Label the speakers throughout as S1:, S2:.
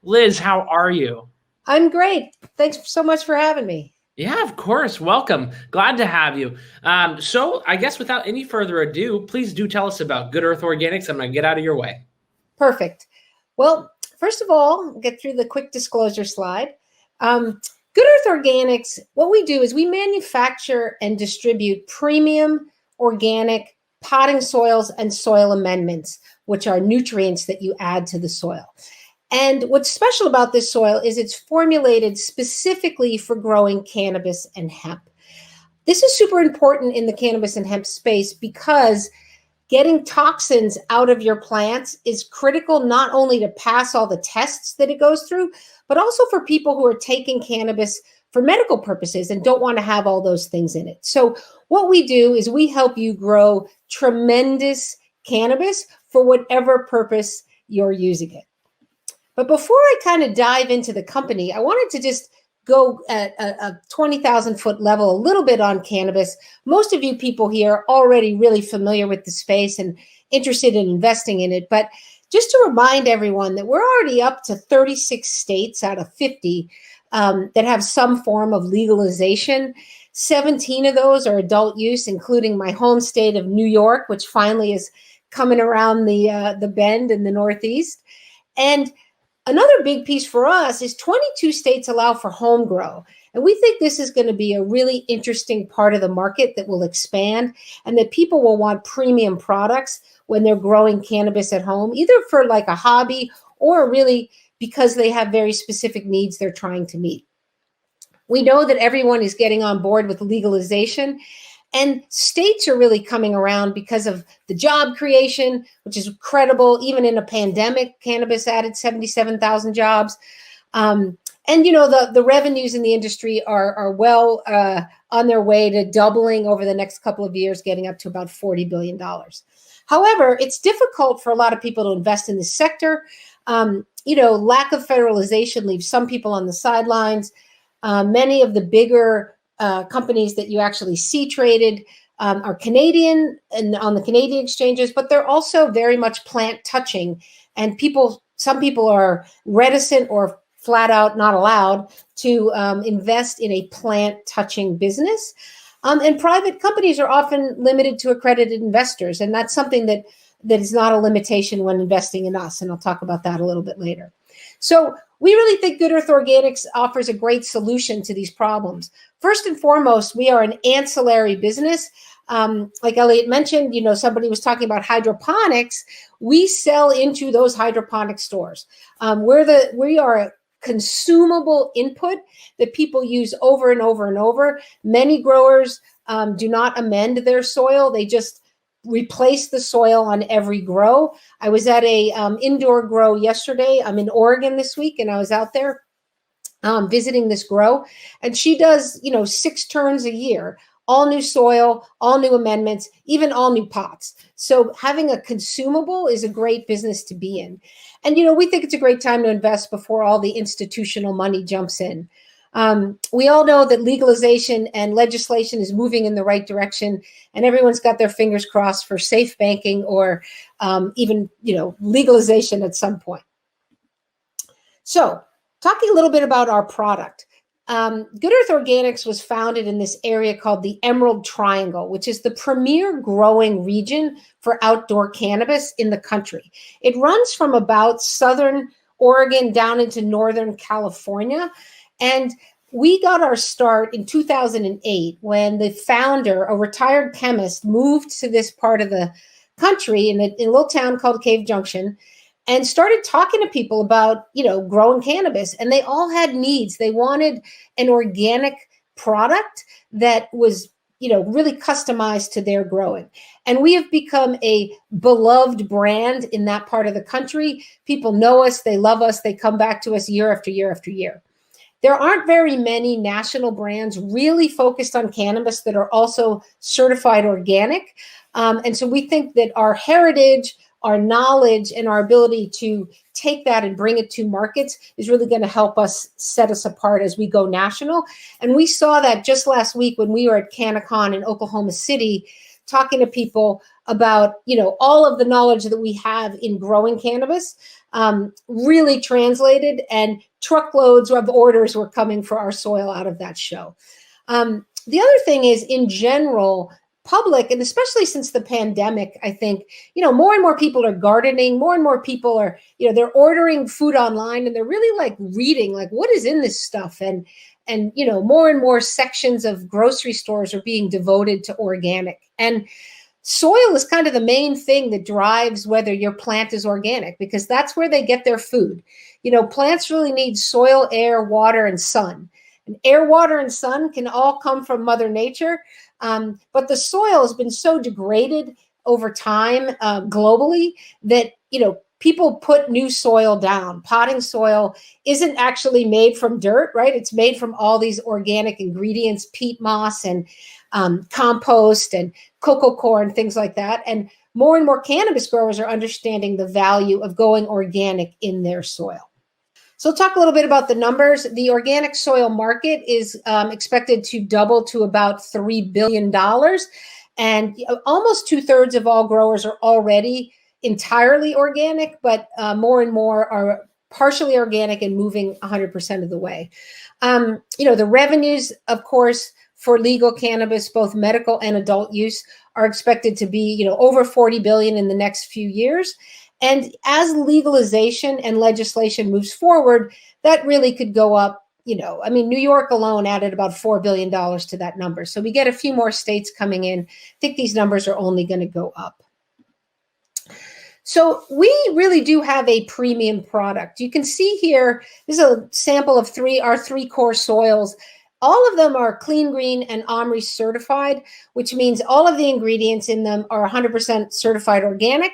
S1: Liz, how are you?
S2: I'm great. Thanks so much for having me.
S1: Yeah, of course. Welcome. Glad to have you. So, I guess without any further ado, please do tell us about Good Earth Organics. I'm going to get out of your way.
S2: Perfect. Well, first of all, get through the quick disclosure slide. Um, Good Earth Organics, what we do is we manufacture and distribute premium organic potting soils and soil amendments, which are nutrients that you add to the soil. And what's special about this soil is it's formulated specifically for growing cannabis and hemp. This is super important in the cannabis and hemp space because getting toxins out of your plants is critical not only to pass all the tests that it goes through, but also for people who are taking cannabis for medical purposes and don't want to have all those things in it. So, what we do is we help you grow tremendous cannabis for whatever purpose you're using it. But before I kind of dive into the company, I wanted to just go at a 20,000 foot level a little bit on cannabis. Most of you people here are already really familiar with the space and interested in investing in it. But just to remind everyone that we're already up to 36 states out of 50 that have some form of legalization. 17 of those are adult use, including my home state of New York, which finally is coming around the bend in the Northeast. And another big piece for us is 22 states allow for home grow. And we think this is going to be a really interesting part of the market that will expand and that people will want premium products when they're growing cannabis at home, either for like a hobby or really because they have very specific needs they're trying to meet. We know that everyone is getting on board with legalization. And states are really coming around because of the job creation, which is credible. Even in a pandemic, cannabis added 77,000 jobs. And the revenues in the industry are well on their way to doubling over the next couple of years, getting up to about $40 billion. However, it's difficult for a lot of people to invest in this sector. Lack of federalization leaves some people on the sidelines. Many of the bigger companies that you actually see traded are Canadian and on the Canadian exchanges, but they're also very much plant touching. And some people are reticent or flat out not allowed to invest in a plant touching business. And private companies are often limited to accredited investors. And that's something that is not a limitation when investing in us. And I'll talk about that a little bit later. So we really think Good Earth Organics offers a great solution to these problems. First and foremost, we are an ancillary business. Like Elliot mentioned, somebody was talking about hydroponics. We sell into those hydroponic stores. We are a consumable input that people use over and over and over. Many growers do not amend their soil. They just replace the soil on every grow. I was at a indoor grow yesterday. I'm in Oregon this week, and I was out there visiting this grow, and she does 6 turns a year, all new soil, all new amendments, even all new pots. So having a consumable is a great business to be in. And we think it's a great time to invest before all the institutional money jumps in. We all know that legalization and legislation is moving in the right direction, and everyone's got their fingers crossed for safe banking or even legalization at some point. So, talking a little bit about our product. Good Earth Organics was founded in this area called the Emerald Triangle, which is the premier growing region for outdoor cannabis in the country. It runs from about southern Oregon down into northern California. And we got our start in 2008 when the founder, a retired chemist, moved to this part of the country in a little town called Cave Junction and started talking to people about, growing cannabis. And they all had needs. They wanted an organic product that was, really customized to their growing. And we have become a beloved brand in that part of the country. People know us. They love us. They come back to us year after year after year. There aren't very many national brands really focused on cannabis that are also certified organic. And so we think that our heritage, our knowledge, and our ability to take that and bring it to markets is really going to help us set us apart as we go national. And we saw that just last week when we were at CannaCon in Oklahoma City, talking to people about, all of the knowledge that we have in growing cannabis, really translated, and truckloads of orders were coming for our soil out of that show. The other thing is, in general, public, and especially since the pandemic, I think, more and more people are gardening, more and more people are, they're ordering food online, and they're really like reading, like, what is in this stuff? And more and more sections of grocery stores are being devoted to organic. And soil is kind of the main thing that drives whether your plant is organic, because that's where they get their food. Plants really need soil, air, water, and sun. And air, water, and sun can all come from Mother Nature. But the soil has been so degraded over time globally that, people put new soil down. Potting soil isn't actually made from dirt, right? It's made from all these organic ingredients, peat moss and compost and cocoa coir and things like that. And more cannabis growers are understanding the value of going organic in their soil. So we'll talk a little bit about the numbers. The organic soil market is expected to double to about $3 billion. And almost 2/3 of all growers are already entirely organic, but more and more are partially organic and moving 100% of the way. The revenues, of course, for legal cannabis, both medical and adult use, are expected to be, over 40 billion in the next few years. And as legalization and legislation moves forward, that really could go up. New York alone added about $4 billion to that number. So we get a few more states coming in. I think these numbers are only going to go up. So we really do have a premium product. You can see here, this is a sample of our three core soils. All of them are Clean Green and OMRI certified, which means all of the ingredients in them are 100% certified organic.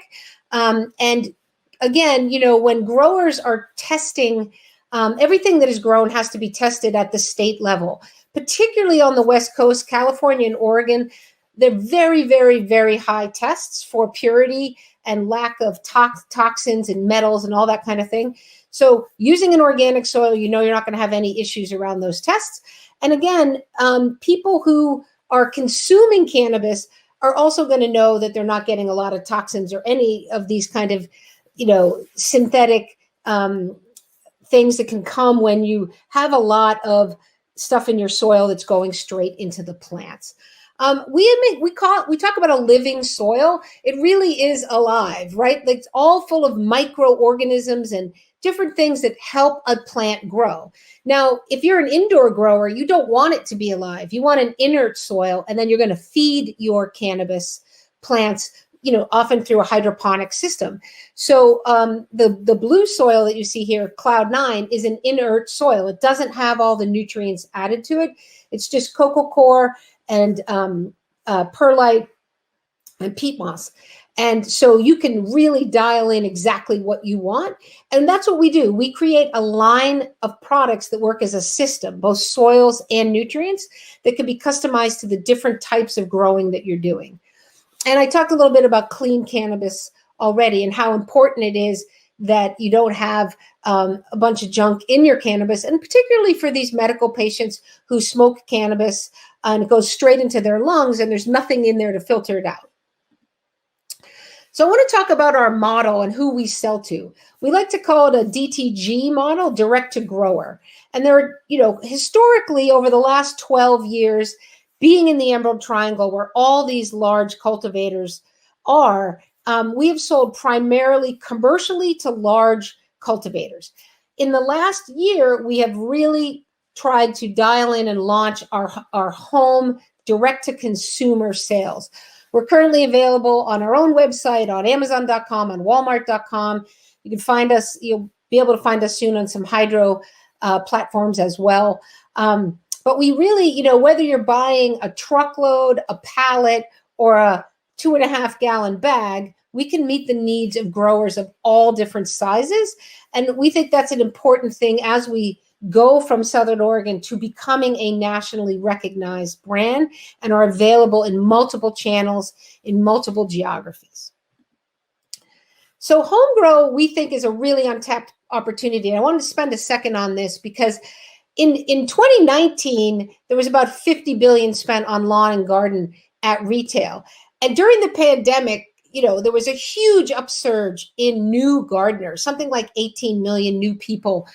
S2: And again, when growers are testing, everything that is grown has to be tested at the state level, particularly on the West Coast, California and Oregon. They're very, very, very high tests for purity and lack of toxins and metals and all that kind of thing. So using an organic soil, you're not going to have any issues around those tests. And again, people who are consuming cannabis are also going to know that they're not getting a lot of toxins or any of these kind of, synthetic things that can come when you have a lot of stuff in your soil that's going straight into the plants. We talk about a living soil. It really is alive, right? Like, it's all full of microorganisms and different things that help a plant grow. Now, if you're an indoor grower, you don't want it to be alive. You want an inert soil, and then you're going to feed your cannabis plants, often through a hydroponic system. So the blue soil that you see here, Cloud 9, is an inert soil. It doesn't have all the nutrients added to it. It's just cocoa coir and perlite and peat moss. And so you can really dial in exactly what you want. And that's what we do. We create a line of products that work as a system, both soils and nutrients, that can be customized to the different types of growing that you're doing. And I talked a little bit about clean cannabis already and how important it is that you don't have a bunch of junk in your cannabis, and particularly for these medical patients who smoke cannabis and it goes straight into their lungs and there's nothing in there to filter it out. So I want to talk about our model and who we sell to. We like to call it a DTG model, direct to grower. And there are, historically over the last 12 years, being in the Emerald Triangle where all these large cultivators are, we have sold primarily commercially to large cultivators. In the last year, we have really tried to dial in and launch our home direct-to-consumer sales. We're currently available on our own website, on Amazon.com, on Walmart.com. You can find us, you'll be able to find us soon on some hydro platforms as well. But we really, whether you're buying a truckload, a pallet, or a 2.5 gallon bag, we can meet the needs of growers of all different sizes. And we think that's an important thing as we go from Southern Oregon to becoming a nationally recognized brand and are available in multiple channels, in multiple geographies. So home grow, we think, is a really untapped opportunity. I wanted to spend a second on this because in 2019, there was about $50 billion spent on lawn and garden at retail. And during the pandemic, there was a huge upsurge in new gardeners. Something like 18 million new people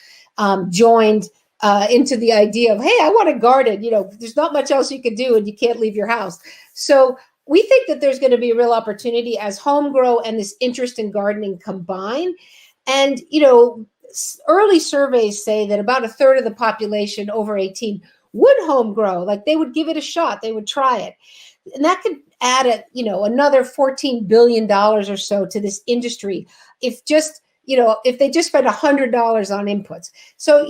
S2: joined into the idea of, hey, I want to garden. There's not much else you can do and you can't leave your house. So we think that there's going to be a real opportunity as home grow and this interest in gardening combine. And, early surveys say that about a third of the population over 18 would home grow. Like they would give it a shot. They would try it. And that could add another $14 billion or so to this industry if they just spend $100 on inputs. So,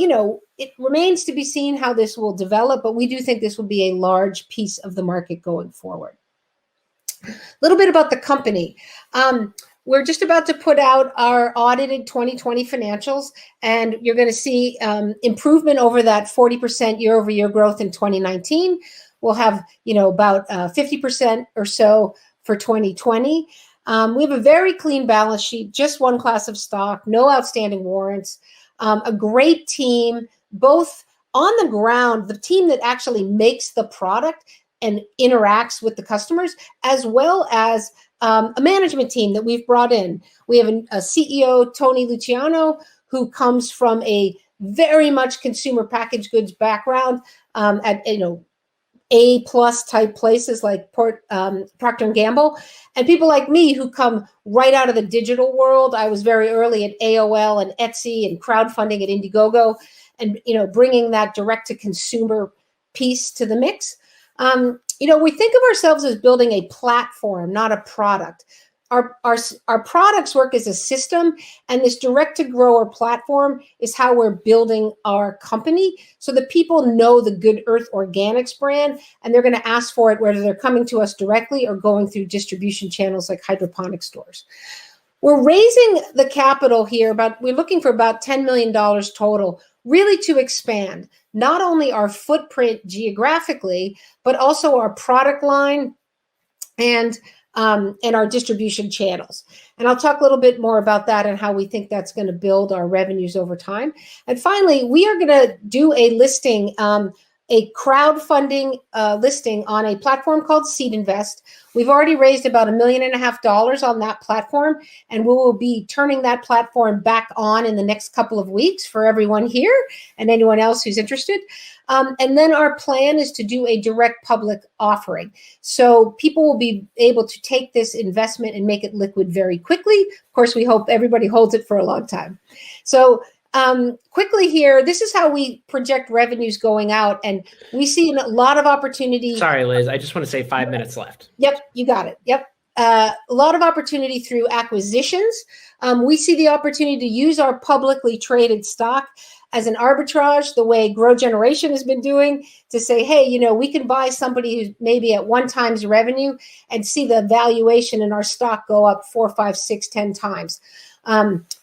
S2: it remains to be seen how this will develop, but we do think this will be a large piece of the market going forward. A little bit about the company. We're just about to put out our audited 2020 financials, and you're going to see improvement over that 40% year-over-year growth in 2019. We'll have, about 50% or so for 2020. We have a very clean balance sheet, just one class of stock, no outstanding warrants, a great team, both on the ground, the team that actually makes the product and interacts with the customers, as well as a management team that we've brought in. We have a CEO, Tony Luciano, who comes from a very much consumer packaged goods background at A+ type places like Procter & Gamble, and people like me who come right out of the digital world. I was very early at AOL and Etsy and crowdfunding at Indiegogo, and bringing that direct to consumer piece to the mix. We think of ourselves as building a platform, not a product. Our products work as a system, and this direct-to-grower platform is how we're building our company so that people know the Good Earth Organics brand, and they're going to ask for it whether they're coming to us directly or going through distribution channels like hydroponic stores. We're raising the capital here, but we're looking for about $10 million total, really to expand not only our footprint geographically, but also our product line and our distribution channels. And I'll talk a little bit more about that and how we think that's going to build our revenues over time. And finally, we are going to do a listing, a crowdfunding listing on a platform called Seed Invest. We've already raised about $1.5 million on that platform, and we will be turning that platform back on in the next couple of weeks for everyone here and anyone else who's interested. And then our plan is to do a direct public offering. So people will be able to take this investment and make it liquid very quickly. Of course, we hope everybody holds it for a long time. So quickly here, this is how we project revenues going out, and we see a lot of opportunity.
S1: Sorry, Liz, I just want to say 5 minutes left.
S2: Yep, you got it. Yep. A lot of opportunity through acquisitions. We see the opportunity to use our publicly traded stock as an arbitrage, the way Grow Generation has been doing, to say, hey, we can buy somebody who's maybe at 1 times revenue and see the valuation in our stock go up 4, 5, 6, 10 times.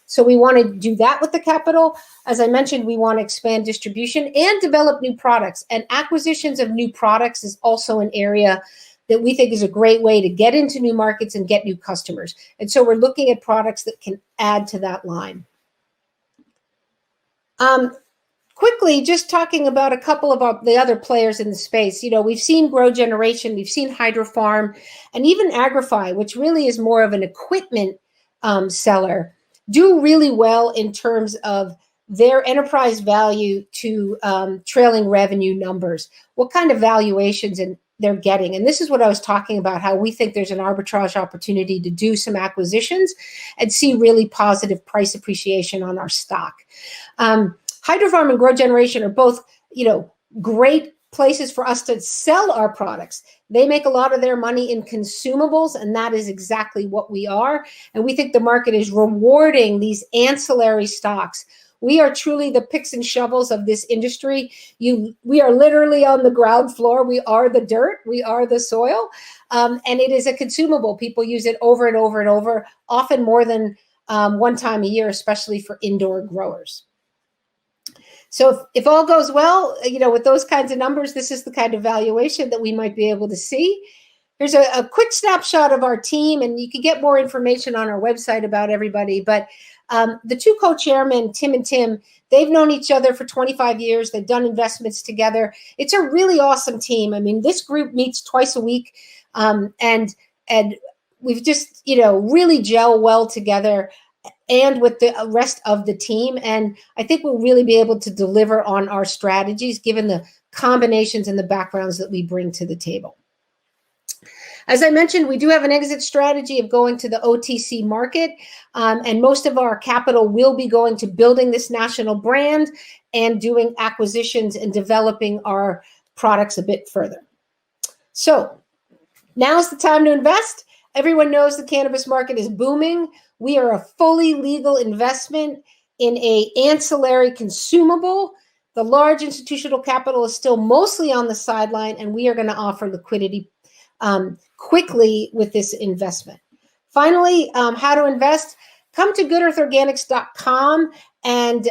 S2: So we want to do that with the capital. As I mentioned, we want to expand distribution and develop new products. And acquisitions of new products is also an area that we think is a great way to get into new markets and get new customers. And so we're looking at products that can add to that line. Quickly, just talking about a couple of the other players in the space. We've seen Grow Generation, we've seen Hydrofarm, and even Agrify, which really is more of an equipment seller, do really well in terms of their enterprise value to trailing revenue numbers, what kind of valuations they're getting. And this is what I was talking about, how we think there's an arbitrage opportunity to do some acquisitions and see really positive price appreciation on our stock. Hydrofarm and Grow Generation are both, great places for us to sell our products. They make a lot of their money in consumables, and that is exactly what we are. And we think the market is rewarding these ancillary stocks. We are truly the picks and shovels of this industry. We are literally on the ground floor. We are the dirt. We are the soil. And it is a consumable. People use it over and over and over, often more than 1 time a year, especially for indoor growers. So if all goes well, with those kinds of numbers, this is the kind of valuation that we might be able to see. Here's a quick snapshot of our team, and you can get more information on our website about everybody. But the 2 co-chairmen, Tim and Tim, they've known each other for 25 years. They've done investments together. It's a really awesome team. I mean, this group meets twice a week, and and we've just, really gel well together and with the rest of the team. And I think we'll really be able to deliver on our strategies given the combinations and the backgrounds that we bring to the table. As I mentioned, we do have an exit strategy of going to the OTC market, and most of our capital will be going to building this national brand and doing acquisitions and developing our products a bit further. So now's the time to invest. Everyone knows the cannabis market is booming. We are a fully legal investment in an ancillary consumable. The large institutional capital is still mostly on the sideline, and we are going to offer liquidity quickly with this investment. Finally, how to invest. Come to goodearthorganics.com and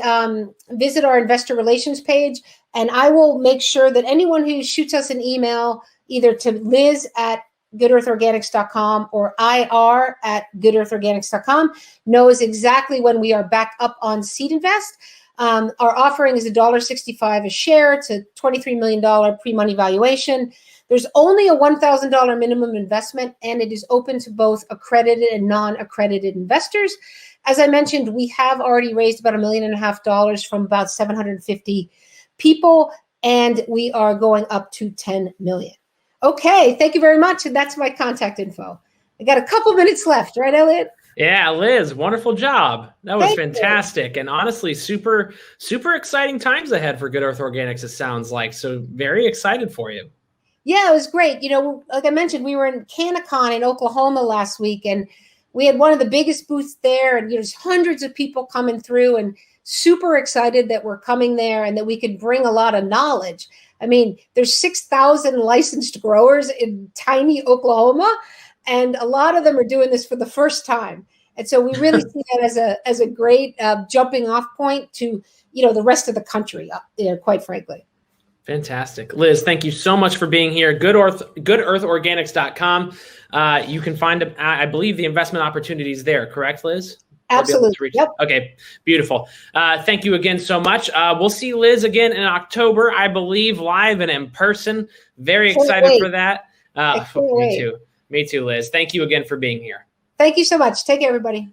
S2: visit our investor relations page. And I will make sure that anyone who shoots us an email, either to Liz at goodearthorganics.com or ir@goodearthorganics.com, knows exactly when we are back up on Seed Invest. Our offering is $1.65 a share. It's a $23 million pre-money valuation. There's only a $1,000 minimum investment, and it is open to both accredited and non-accredited investors. As I mentioned, we have already raised about $1.5 million from about 750 people, and we are going up to 10 million. Okay, thank you very much, and that's my contact info. I got a couple minutes left, right, Elliot?
S1: Yeah, Liz, wonderful job. That was
S2: Thank
S1: fantastic. And honestly, super, super exciting times ahead for Good Earth Organics, it sounds like. So very excited for you.
S2: Yeah, it was great. Like I mentioned, we were in CannaCon in Oklahoma last week, and we had one of the biggest booths there, and there's hundreds of people coming through, and super excited that we're coming there and that we could bring a lot of knowledge. I mean, there's 6,000 licensed growers in tiny Oklahoma, and a lot of them are doing this for the first time. And so we really see that as a great jumping off point to, the rest of the country, quite frankly.
S1: Fantastic. Liz, thank you so much for being here. goodearthorganics.com. You can find, I believe, the investment opportunities there, correct, Liz?
S2: Absolutely. Yep.
S1: Okay, beautiful. Thank you again so much. We'll see Liz again in October, I believe, live and in person. Very excited for that. Me too. Me too, Liz. Thank you again for being here.
S2: Thank you so much. Take care, everybody.